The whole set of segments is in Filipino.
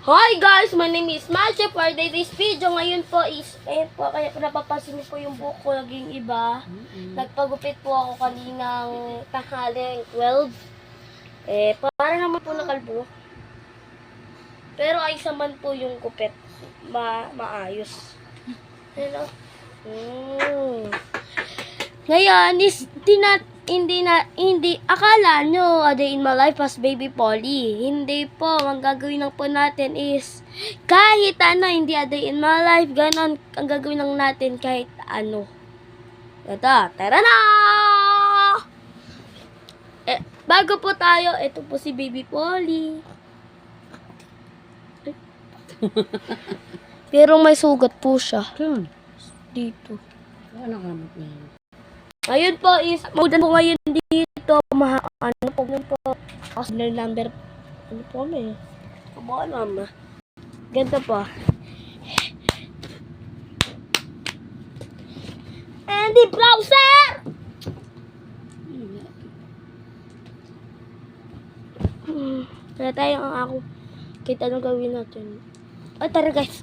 Hi guys! My name is Masha. For today's video ngayon po is, po, kaya po napapansin niyo po yung buhok ko naging iba. Nagpagupit po ako kaninang tanghali, 12. Para naman po nakalbo. Pero ay saman po yung gupit. Maayos. Hello? Ngayon is, hindi, akala nyo, a day in my life as baby Polly. Hindi po, ang gagawin lang po natin is, kahit ano, hindi a day in my life, ganon, ang gagawin lang natin kahit ano. Ito, tara na! Bago po tayo, ito po si baby Polly. Pero may sugat po siya. Dito. Ano ka naman yan? Ngayon po is, magdan po ngayon dito, ano po signal number, ano po kami, kabahan mama. Ganito po. Andy Browser! Kaya tayo ang ako, kahit anong gawin natin. Ay, tara guys.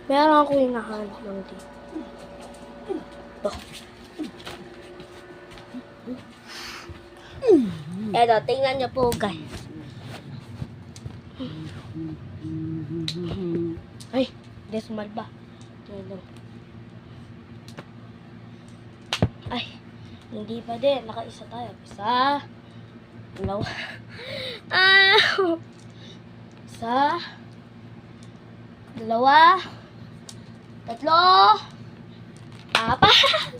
Meron akong hinahanap lang dito. Eto, tingnan niyo po guys. Ay, decimal ba? Tingnan. Ay, hindi pa din. Nakaisa tayo. Isa. Dalawa. Isa. Dalawa. Tatlo. Apat.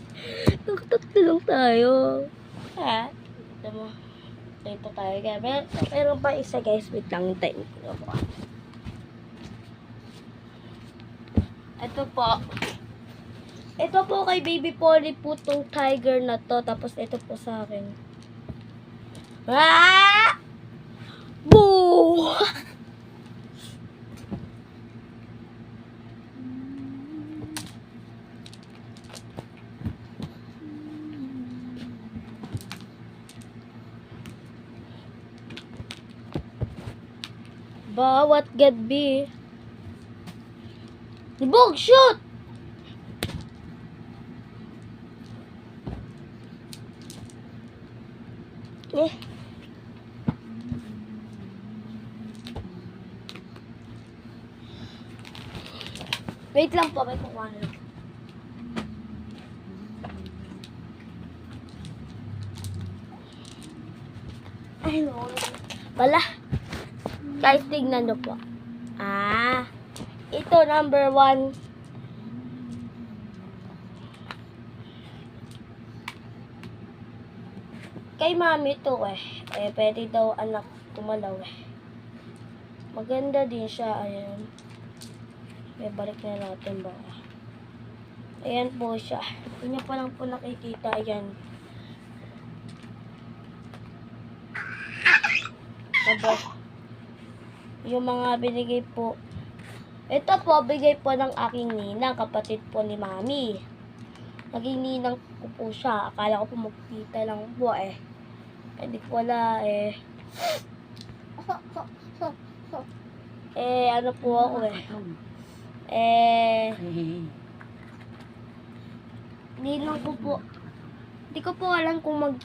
Tatlo lang tayo. Ito mo. Ito tayo. Meron pa isa guys. Wait lang. Hintayin ko po. Ito po. Ito po kay baby Polly po tong tiger na to. Tapos ito po sa akin. Ah! Boo! Bawat gabi. Bog, shoot! Wait lang po, may kukuha na lang. Ay, no. Bala. Guys, tignan nyo po. Ito, number 1. Kay mami ito pwede daw anak tumalaw Maganda din siya, ayan. Balik na natin ba. Ayan po siya. Hindi pa lang po nakikita, ayan. Tapos, yung mga binigay po. Ito po, bigay po ng aking ninang, kapatid po ni mami. Naging ninang ko po siya. Akala ko po magkita lang po Hindi ko wala ano po ako ninang ko po. Di ko po alam kung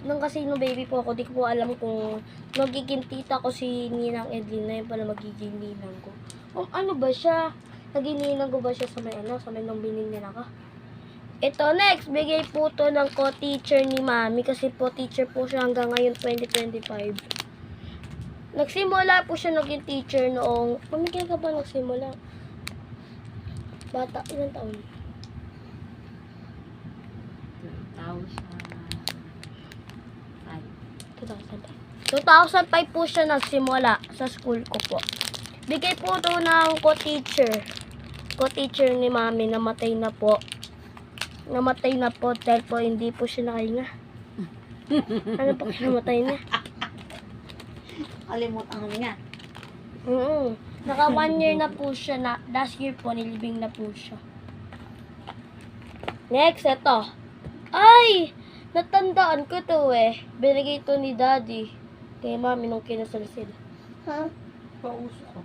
nung kasi no baby po ako, di ko po alam kung magiging tita ko si Ninang Edlin na yun pala magiging ninang ko. Ano ba siya? Naging ninang ko ba siya sa may nang binili nila ka? Ito next, bigay po to ng co-teacher ni mami kasi po teacher po siya hanggang ngayon 2025. Nagsimula po siya naging teacher noong, pamigyan ka ba nagsimula? Bata, ilang taon? 2005 po siya nagsimula sa school ko po. Bigay po ito ng co-teacher ni mami, namatay na po dahil po hindi po siya nakahinga. Ano po namatay niya? Kalimutan ko nga. Naka 1 year na po siya, last year po nilibing na po siya. Next, ito. Ay! Natandaan ko to eh. Binigay to ni Daddy. Kay Mami nung kinasal sila. Ha? Pauso ko.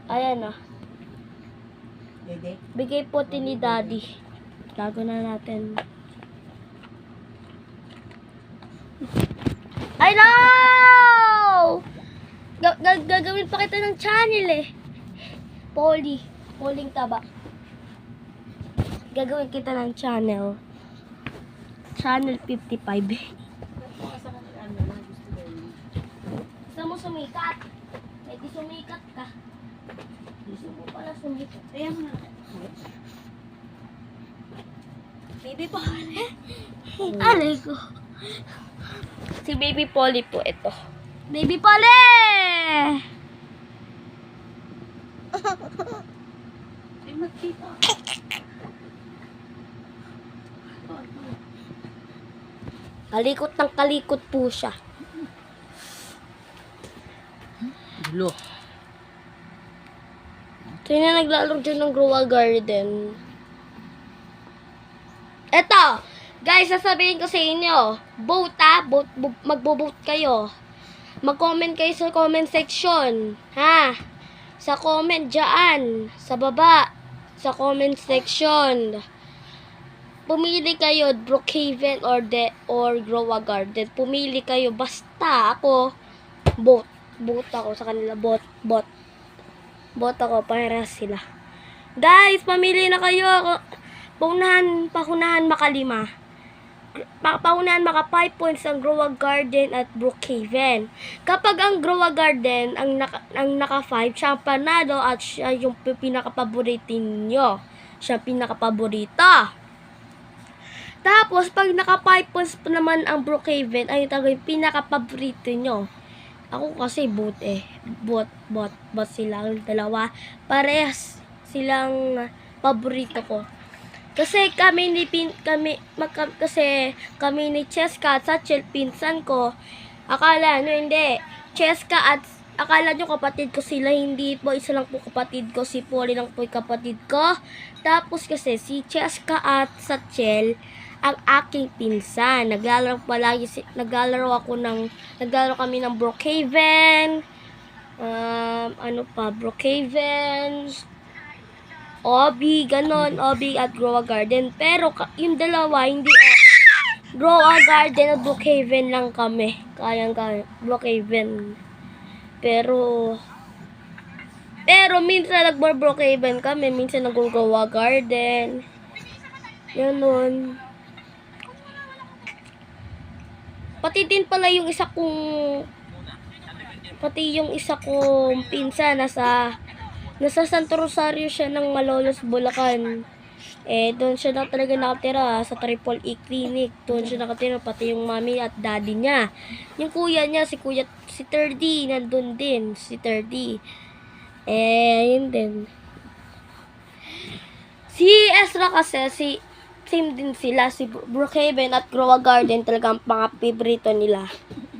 Ayan ah. Dede? Bigay po ni Daddy. Gago na natin. I know! Gagawin pa kita ng channel eh. Polling taba. Gagawin kita ng channel. Channel 55. Gusto mo sumikat? Eh di sumikat ka. Gusto mo pala sumikat. Ayan mo na. Baby Polly. Alay ko. Si Baby Polly po ito. Baby Polly! Ay, magkita. Kalikot ng kalikot po siya. Dulo. Ito na naglalaro dyan ng Grow a Garden. Eto! Guys, sasabihin ko sa inyo. Vote magbo-vote kayo. Mag-comment kayo sa comment section. Ha? Sa comment dyan. Sa baba. Sa comment section. Pumili kayo, Brookhaven or Grow a Garden. Pumili kayo. Basta ako, vote. Vote ako sa kanila. Vote ako. Parehas sila. Guys, pamili na kayo. Paunahan makalima. Paunahan maka 5 points ang Grow a Garden at Brookhaven. Kapag ang Grow a Garden ang naka 5, siya ang panalo at siya yung pinaka-paborito nyo. Siya pinaka-paborito. Tapos, pag naka 5 points pa naman ang Brookhaven, ay yung pinaka-paborito nyo. Ako kasi bot eh. Bot silang dalawa. Parehas silang paborito ko. Kasi kami ni Cheska at Satchel, pinsan ko. Akala nyo hindi. Cheska at akala nyo kapatid ko sila, hindi po. Isa lang po kapatid ko. Si Polly lang po yung kapatid ko. Tapos kasi si Cheska at Satchel ang aking pinsan. Naglalaro kami ng Brookhaven. Brookhaven, Obi, ganon, Obi at Grow a Garden. Pero yung dalawa, hindi Grow a Garden at Brookhaven lang kami. Kayang Brookhaven. Pero minsan nag-Brookhaven kami, minsan nag-Grow a Garden. Ganon. Pati yung isa kong pinsan nasa Santo Rosario siya ng Malolos, Bulacan. Doon siya na talaga nakatira sa Triple E Clinic. Doon siya nakatira pati yung mami at daddy niya. Yung kuya niya, si 30, nandun din si 30. Yun din. Si Ezra kasi same din sila, si Brookhaven at Grow a Garden talaga ang mga-favorito nila.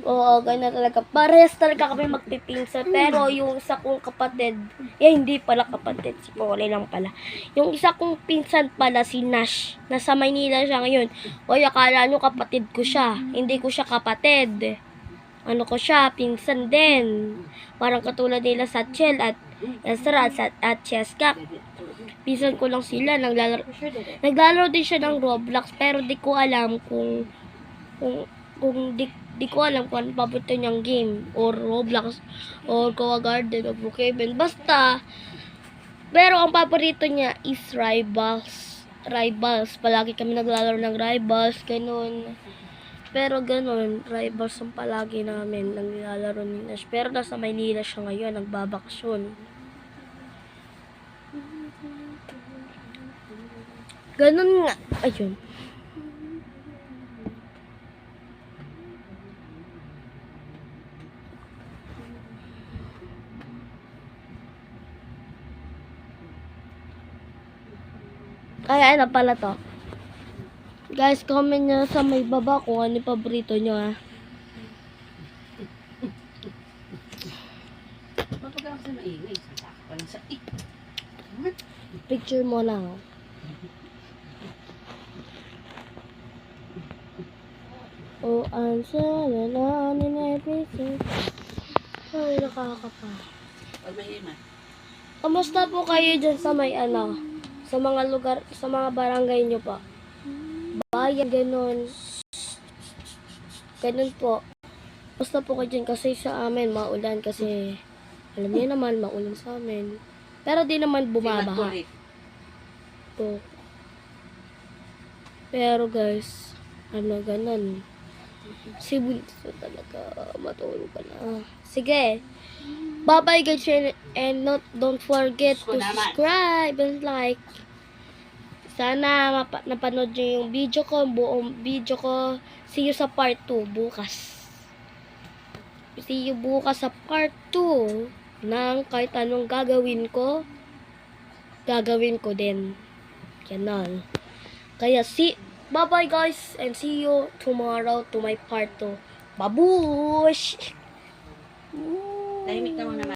Oo, ganyan talaga. Pares talaga kami magpipinsan. Pero yung isa kong kapatid, hindi pala kapatid. Si Polly lang pala. Yung isa kong pinsan pala, si Nash. Nasa Maynila siya ngayon. O, akala nyo kapatid ko siya. Hindi ko siya kapatid. Ano ko siya, pinsan din. Parang katulad nila Satchel at Ezra at Cheska. Pinsan ko lang sila. Naglalaro din siya ng Roblox. Pero di ko alam kung di ko alam kung ano paborito niyang game. Or Roblox. Or Grow a Garden. Or Brookhaven. Basta. Pero ang paborito niya is Rivals. Palagi kami naglalaro ng Rivals. Ganun. Pero ganun. Rivals ang palagi namin. Naglalaro ni Nash. Pero nasa Maynila siya ngayon. Nagbabaksyon. Ganun nga. Ayun. Ay, ano pala to? Guys, comment nyo sa may baba kung ano yung paborito nyo, ha. Kapag ako sa maingay, sasakpan sa Picture mo lang. Oh, answer and on in everything. Ay, nakakapa. Pag may ima. Kamusta po kayo dyan sa may sa mga lugar, sa mga barangay nyo pa? Bayan, ganun. Ganun po. Kamusta po kayo dyan? Kasi sa amin, maulan kasi, alam niyo naman, maulan sa amin. Pero di naman bumabaha Matulit. po. Pero guys, ganun. Si Bunso talaga, matulog ka na. Sige. Bye-bye guys, and don't forget to subscribe and like. Sana napanood nyo yung video ko, buong video ko. See you sa part 2 bukas. See you bukas sa part 2 ng kahit anong gagawin ko din. Ganon. Kaya bye-bye guys, and see you tomorrow to my part 2. Babush! Tahimik na mo naman.